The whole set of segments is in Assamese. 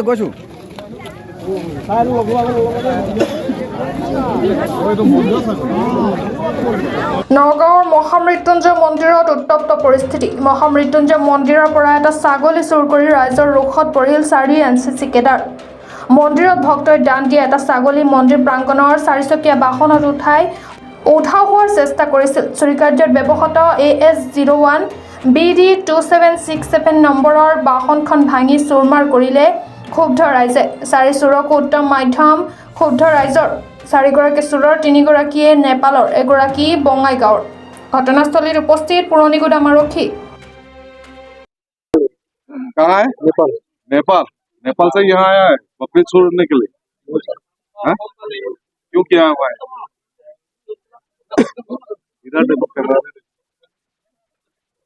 গৈছো নগাঁৱৰ মহামৃত্যুঞ্জয় মন্দিৰত উত্তপ্ত পৰিস্থিতি। মহামৃত্যুঞ্জয় মন্দিৰৰ পৰা এটা ছাগলী চুৰ কৰি ৰাইজৰ ৰোষত পৰিল 4 এনচিচি কেডাৰ। মন্দিৰত ভক্তই দান দিয়া এটা ছাগলী মন্দিৰ প্ৰাংগণৰ 4চকীয়া বাহনত উধাও হোৱাৰ চেষ্টা কৰিছিল। চুৰিকাৰ্যত ব্যৱহৃত AS01 BD 2767 নম্বৰৰ বাহনখন ভাঙি চুৰমাৰ কৰিলে ক্ষুব্ধ ৰাইজে। 4 চোৰকো উত্তম মাধ্যম ক্ষুব্ধ ৰাইজৰ। 4গৰাকী চোৰৰ 3গৰাকীয়ে নেপালৰ, এগৰাকী বঙাইগাঁৱৰ। ঘটনাস্থলীত উপস্থিত পুৰণিগুদাম আৰক্ষী। कहाँ है? नेपाल। नेपाल नेपाल से यहाँ आया है बकरी छोड़ने के लिए। क्यों किया हुआ है? इधर देखो कैमरा में,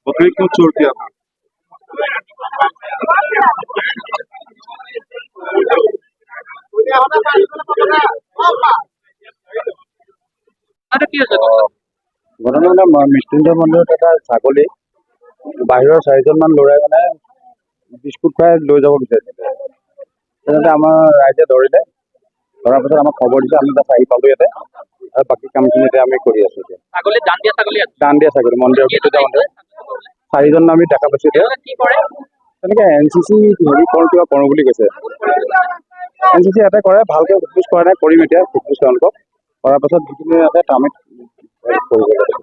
बकरी क्यों छोड़ दिया? ঘটনা মৃত্যুঞ্জয় মন্দিৰত এটা ছাগলী বাহিৰৰ 4জনমান ল'ৰাই বিস্কুট খুৱাই লৈ যাব বিচাৰিছিলে। তেনেতে আমাৰ ৰাইজে ধৰিলে, ধৰাৰ পাছত আমাক খবৰ দিছে, আমি তাত আহি পালো ইয়াতে আৰু বাকী কামখিনি এতিয়া আমি কৰি আছো। দান দিয়া ছাগলী মন্দিৰৰ ভিতৰতে 4জন আমি দেখা পাইছো। তেনেকে NCC কিবা কৰো বুলি কৈছে। NCC ইয়াতে কৰে, ভালকে সোধপোছ কৰা নাই, কৰিম এতিয়া সোধপোছ তেওঁলোকক কৰাৰ পাছত যিখিনি ইয়াতে টাৰ্মিট কৰিব লাগিব।